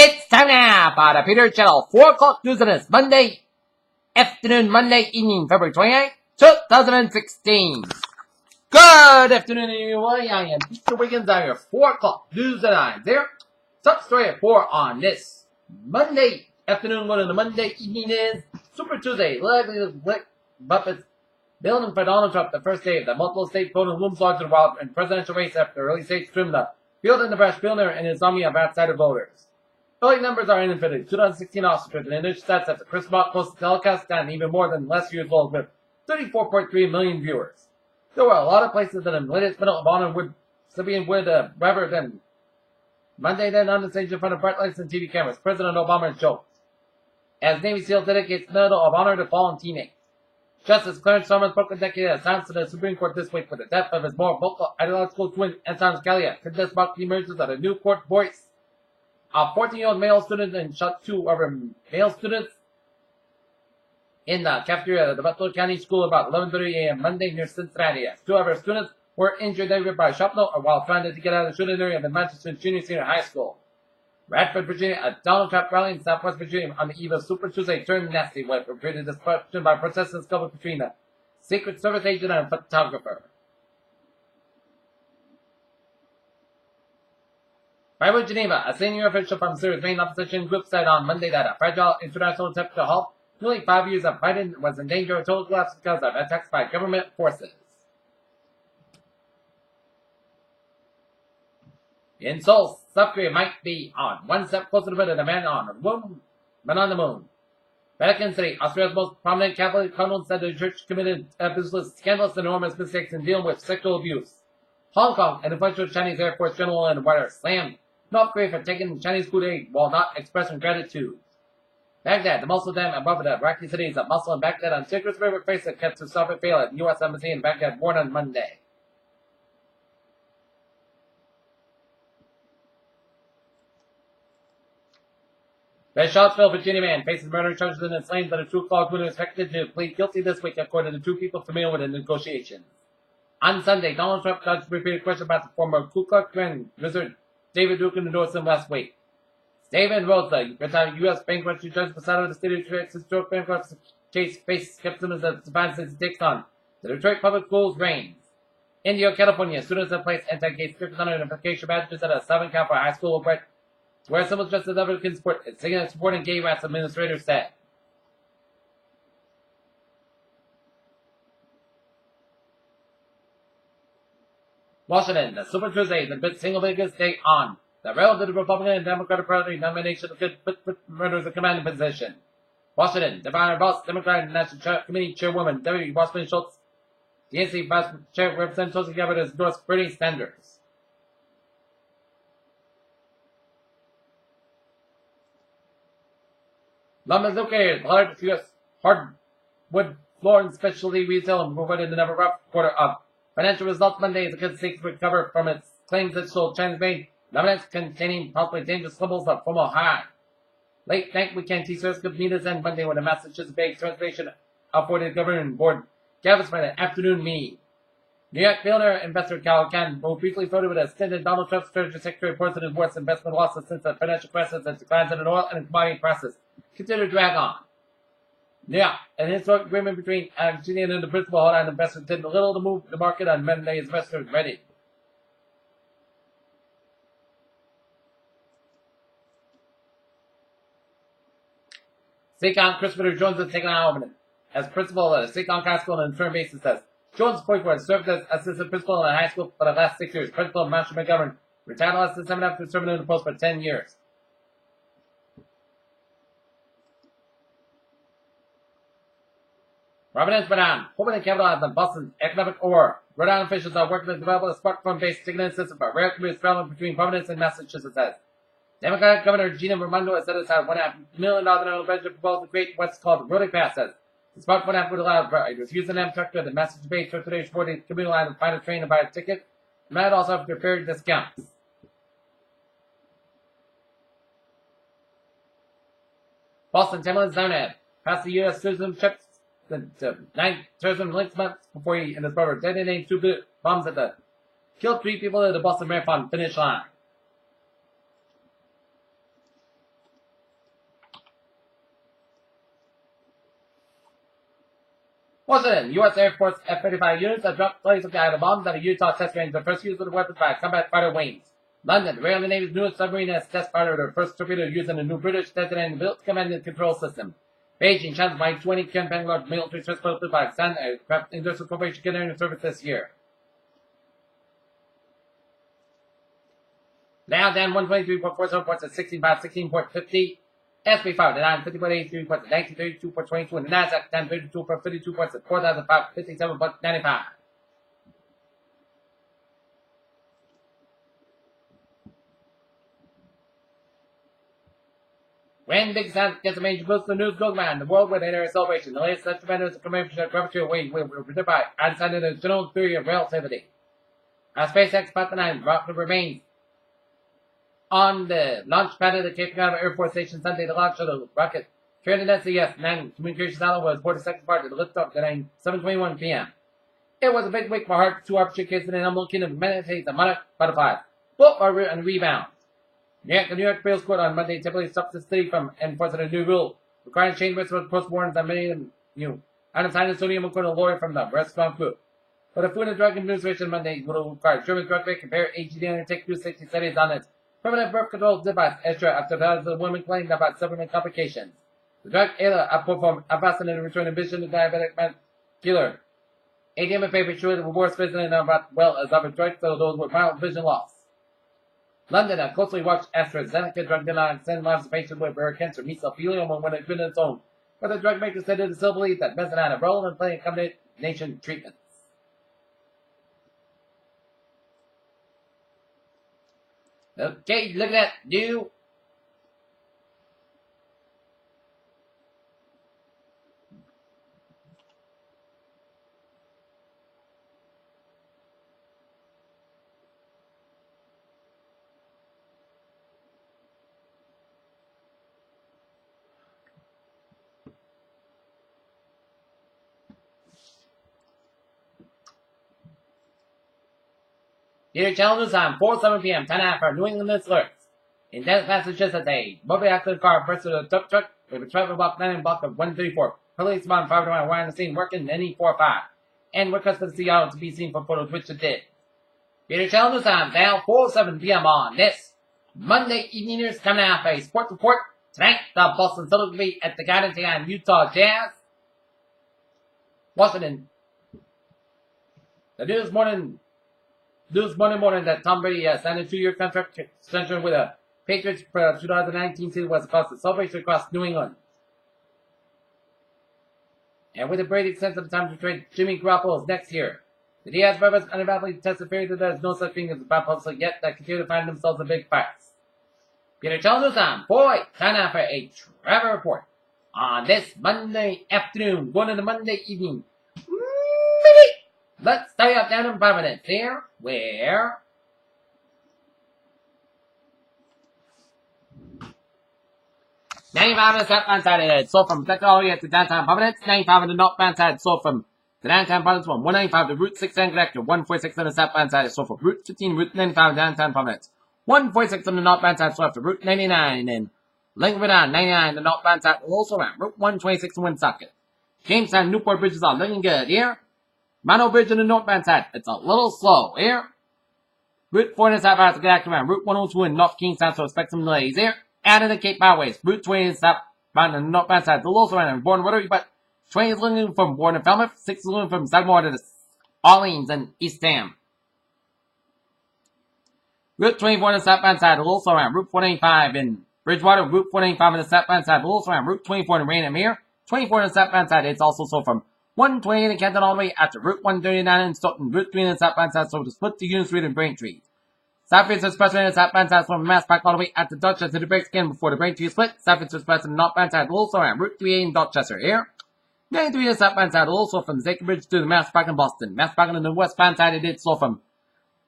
It's time now for the Peter Channel 4 o'clock news on this Monday afternoon, Monday evening, February 29th, 2016. Good afternoon, everyone. I am Peter Wiggins. I have 4 o'clock news and I'm there. Top story at 4 on this Monday afternoon. What on the Monday evening is Super Tuesday. Lively Buffett's building for Donald Trump the first day of the multiple state voting looms large and wild and presidential race after early states trimmed the field in the brush. Billionaire and his army of outsider voters. Early numbers are infinite. 2016 Oxford and initial stats after Chris Mock posted telecast down even more than last year's goals with 34.3 million viewers. There were a lot of places that the latest Medal of Honor would Sibian would rather than Monday then on the stage in front of bright lights and TV cameras. President Obama joked as Navy SEAL dedicates Medal of Honor to fallen teammates. Justice Clarence Thomas broke a decade of silence to the Supreme Court this week for the death of his more vocal ideological twin Anton Scalia. Could this mark the emergence of a new court voice? A 14-year-old male student and shot 2 other male students in the cafeteria of the Butler County School about 11:30 a.m. Monday near Cincinnati. 2 other students were injured either by shrapnel or while trying to get out of the shooting area of the Manchester Junior Senior High School. Radford, Virginia, a Donald Trump rally in Southwest Virginia on the eve of Super Tuesday turned nasty when it created disruption by protesters coupled between a Secret Service agent and a photographer. Private Geneva, a senior official from Syria's main opposition group said on Monday that a fragile international attempt to halt nearly 5 years of fighting was in danger of total collapse because of attacks by government forces. In Seoul, South Korea might be on one step closer to putting a man on the moon. Vatican City, Australia's most prominent Catholic cardinal said the church committed scandalous and enormous mistakes in dealing with sexual abuse. Hong Kong, an influential Chinese Air Force general and writer, slammed North Korea for taking Chinese food aid while not expressing gratitude. Baghdad, the Muslim dam above the Iraqi cities of Mosul and Baghdad on Tigris River face a catastrophic fail at the U.S. Embassy in Baghdad warned on Monday. The Charlottesville, Virginia man faces murder charges and is claimed that a true clause would be expected to plead guilty this week according to 2 people familiar with the negotiations. On Sunday, Donald Trump dodged a repeated question about the former Ku Klux Klan wizard David Duke endorsed him last week. David Rose, the retired U.S. bankruptcy judge presided of the state of Detroit's historic bankruptcy case, faced skepticism as defiance as it takes on the Detroit Public Schools reigns. Indio, California, students have placed anti-gay strict identification badges at a Southern California high school where symbols dressed as ever can support supporting gay rights, administrators said. Washington, the Super Tuesday, the single biggest day on the rail to the Republican and Democratic Party nomination could put murderers in commanding position. Washington, Devon Voss, Democratic National Committee Chairwoman Debbie Wasserman Schultz, DNC Vice Chair Representative Tulsi Gabbard has endorsed Bernie Sanders. Lumber's located large U.S. hardwood floor and specialty retail and provided another rough quarter of financial results Monday as the United States recover from its claims that sold Chinese-made laminates containing possibly dangerous levels of formaldehyde. Late night weekend T-shirts could meet us end Monday when the Massachusetts Bay Transportation Authority Governing Board gathers for the afternoon meeting. New York billionaire investor Cal Can, who briefly flirted with a stint in Donald Trump's Treasury Secretary, reports that his worst investment losses since the financial crisis and declines in oil and commodity prices continue to drag on. Yeah, an historic agreement between Argentina and the principal hold-on investors did little to move the market on Monday's investors ready. Seacon Christopher Jones has taken on as principal at a Seacon High School on an interim basis says. Jones' boyfriend served as assistant principal in a high school for the last 6 years. Principal Marshall McGovern retired last December after serving in the post for 10 years. Providence, Rhode Island, hoping the capital of the Boston economic aura. Rhode Island officials are working to develop a smartphone-based ticketing system for rail commuters traveling between Providence and Massachusetts. Says Democratic Governor Gina Raimondo has set aside $1.5 million in a budget proposal to create what's called Roadie Pass. Says the smartphone app would allow riders using an Amtrak to the Massachusetts Bay Transportation Authority commuter line to find a train and buy a ticket. It might also have prepared discounts. Boston, Timberland's down at past the U.S. tourism trips. The 9 tourism links months before he and his brother detonated 2 bombs at the killed 3 people at the Boston Marathon finish line. Washington, U.S. Air Force F-35 units have dropped planes of the bombs at a Utah test range. The first use of the weapons by combat fighter wings. London, the Royal Navy's newest submarine has test fighter their first torpedo using a new British designated built command and control system. Beijing, China's by 20 campaign large military transport by Sun Aircraft Industrial Corporation getting into service this year. Now down 123.47 points at 16.50. SP 5 down 50.83 points at 1932.22, and the Nasdaq down 32.52 points at 4,557.95. When Big Sam gets a major boost, the news goes man. The world with an air celebration. The latest such event is a commemoration of gravity away will be predicted by outside of the general theory of relativity. Our SpaceX Falcon 9 rocket remains on the launch pad of the Cape Canaveral Air Force Station Sunday. The launch of the rocket carried an SES-9 communications satellite was aboard the second part of the liftoff at 7:21 p.m. It was a big week for Heart, 2 opportunity cases in an unlooking of meditates and monarch butterflies, both are and rebound. The New York Appeals Court on Monday typically stopped the city from enforcing a new rule requiring chain restaurants post warnings on many of them, out of time the sodium according to a lawyer from the restaurant group. But the Food and Drug Administration Monday will require German drug bank compare AGD and take 260 studies on its permanent birth control device extra after thousands of women claimed about suffering complications. The drug ALA outperformed Avastin in return of vision to diabetic man killer. ADM and paper showed the rewards vision about well as other drugs for those with mild vision loss. London, a closely watched AstraZeneca drug did not extend lives of patients with rare cancer, mesothelioma, when it's been its own. But the drug maker said it is still believed that medicine had a role in playing combination treatments. Okay, look at that, dude. Here, channel news time, 4:07 p.m., 10 after New England alerts. In Dennis, Massachusetts, a motor accident car burst through a dump truck with a traffic block 9 and block of 134. Police about 5 to 1 were on the scene working in E45. And request for the CEO to be seen for photos, which it did. Here, channel news time, now 4:07 p.m. on this Monday evening news coming out a sports report. Tonight, the Boston Celtics will be at the Garden on Utah Jazz. Washington. The news morning that Tom Brady signed a 2-year contract extension with the Patriots for 2019 season was across the celebration across New England. And with the Brady extension, time to trade Jimmy Garoppolo next year. The Diaz brothers unavoidably tested theory that there is no such thing as a bad public yet that continue to find themselves in big fights. Peter Charles on boy, time now for a Trevor report on this Monday afternoon, going into Monday evening. Let's start up down in Providence here, where 95 on the southbound side it is. So from Technology to downtown Providence, 95 on the northbound side. So from the downtown Providence from 195 to Route 6 and connector, 146 on the southbound side. So from Route 15, Route 95 downtown Providence, 146 on the northbound side. So after Route 99 and Lincoln on 99 the northbound side. Also around Route 126 in Woonsocket. Jamestown, Newport bridges are looking good here. Mono Bridge on the northbound side, it's a little slow here. Route 4 in the southbound to get active around Route 102 in North Kingstown, so expect some delays here. And in the Cape Highways, Route 20 in the southbound on the northbound side, it's a little slow around Bourne Rotary, but 20 is looking from Bourne and Falmouth, 6 is looking from Sagamore to Orleans and Eastham. Route 24 on the southbound side, a little slow around Route 495 in Bridgewater, Route 495 on the southbound side, a little slow around Route 24 in Raynham here. 24 on the southbound side, it's also slow from 120 in Canton all the way after Route 139 in Stoughton, Route 3 in the southbound side, so to split to Union Street and Braintree. Southfields Expressway in the southbound side, so from Mass Park all the way after Dorchester to the breaks again before the Braintree split. Southfields Express in the northbound side, also around Route 38 in Dorchester here. 93 in the southbound side, also from the Zaker Bridge to the Mass Park in Boston. Mass Park on the westbound side, it did slow from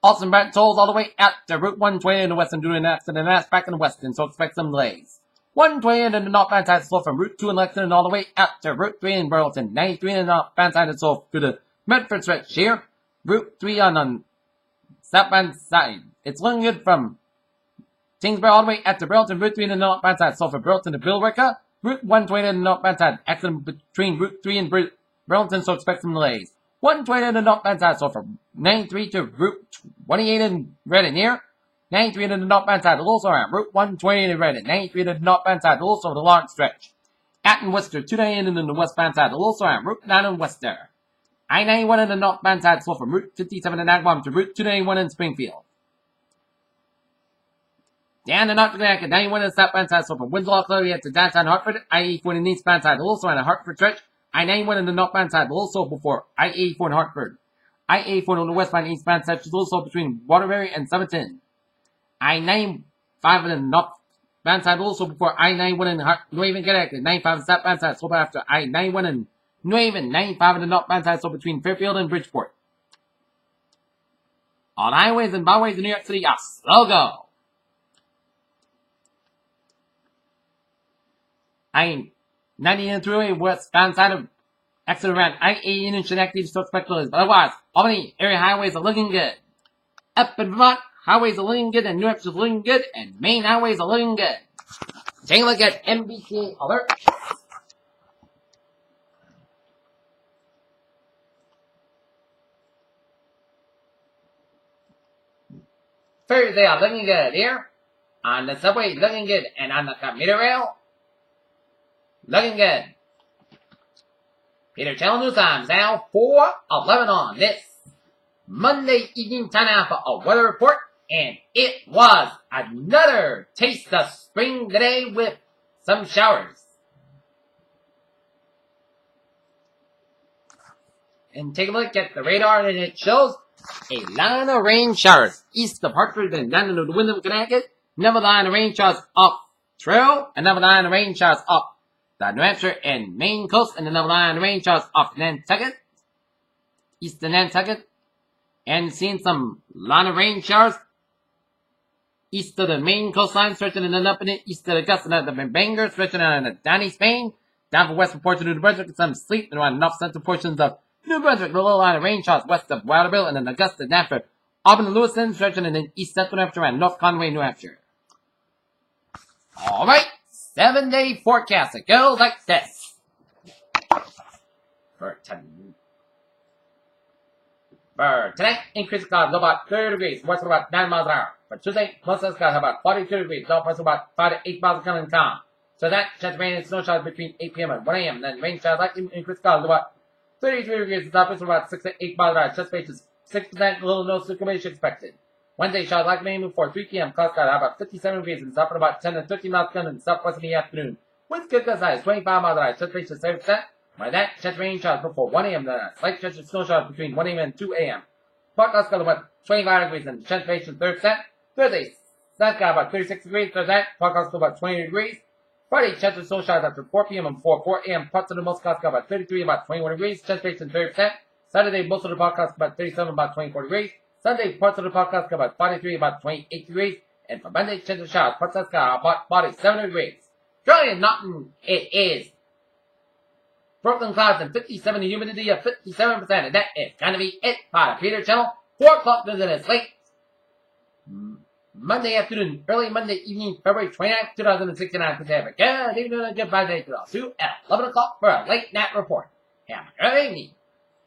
Austin Bratton Tolls all the way out to Route 120 in the western due to an accident and Mass Park in the western, so expect some delays. 120 in the northbound side is slow from Route 2 in Lexington all the way out to Route 3 in Burleson. 93 in the northbound side is slow to the Medford stretch here. Route 3 on the southbound side. It's looking good from Kingsborough all the way out to Burleson. Route 3 in the northbound side, slow from Burleson to Billerica. Route 120 in the northbound side. Accident between Route 3 and Burlington, so expect some delays. 120 in the northbound side, so from 93 to Route 28 in Redding near. 93 in the northbound side, also around Route 120 in Redding. 93 in the northbound side, also the long stretch. Acton Worcester, 290 in the westbound side, also around Route 9 in Worcester. I-91 in the northbound side, so from Route 57 in Agawam to Route 291 in Springfield. Down the north Connecticut, 91 in the southbound side, so from Winslow, Columbia to downtown Hartford. I-84 in the eastbound side, also on the Hartford stretch. I-91 in the northbound side, also before I-84 in Hartford. I-84 on the westbound eastbound side, is also between Waterbury and Somerton. I-95 in the northbound side, also before I-91 in New Haven, Connecticut. 95 in the southbound side, so after I-91 in New Haven. 95 in the northbound side, so between Fairfield and Bridgeport. On highways and byways in New York City, are slow go. I-90 and throughway westbound side of exit around I-80 in Schenectady, so spectacular. But otherwise, Albany area highways are looking good. Up in Vermont, highways are looking good, and New Hampshire's looking good, and Maine highways are looking good. Take a look at MBTA alert. First, they are looking good here. On the subway, looking good, and on the commuter rail, looking good. Peter Channel News Times now 4:11 on this Monday evening time now for a weather report, and it was another taste of spring today with some showers. And take a look at the radar, and it shows a line of rain showers east of Hartford and down into the Wyndham, Connecticut. Another line of rain showers up Trail, another line of rain showers up the New Hampshire and Maine coast, and another line of rain showers off Nantucket, east of Nantucket, and seeing some line of rain showers east of the Maine coastline, stretching and then up in it, east of the Augusta, and the Bangor, stretching on the Downey, Spain, down for western portion of New Brunswick, and some sleep around north central portions of New Brunswick, the little line of rain showers west of Waterville, and then Augusta, down for Auburn and Lewiston, stretching and then east central New Hampshire and North Conway, New Hampshire. Alright, 7-day forecast. It goes like this. For tonight, increase of clouds about 30 degrees, west of about 9 miles an hour. For Tuesday, most of the skies about 42 degrees, northwest about 5 to 8 miles coming calm. So that, chance of rain and snow showers between 8 p.m. and 1 a.m. Then rain showers likely, increase of clouds about 33 degrees, southwest of about 6 to 8 miles an hour. Chance of 6%, little no circulation expected. Wednesday, showers likely mainly before 3 p.m. Clouds got about 57 degrees and south at about 10 to 13 miles per hour in the southwest in the afternoon. Winds could gust high 25 miles an hour. Chance of 7%. By that, chance of rain showers before 1 a.m. Then a slight chance of snow showers between 1 a.m. and 2 a.m. Forecast got about 25 degrees and chance of 30%. Thursday, sun's got about 36 degrees. Thursday, forecast got about 20 degrees. Friday, chance of snow showers after 4 p.m. and 4 a.m. Parts of the most clouds got about 33, about 21 degrees. Chance of 30%. Saturday, most of the forecast about 37, about 24 degrees. Sunday, parts of the podcast got about 43, about 28 degrees. And for Monday, chance of showers, parts of the sky about 47 degrees. Currently in Norton, it is Brooklyn clouds and 57, the humidity of 57%. And that is going to be it for the Peter Channel. 4 o'clock news, and it's late Monday afternoon, early Monday evening, February 29th, 2016. Have a good evening and a goodbye day to all. See you at 11 o'clock for a late night report. Have a good evening.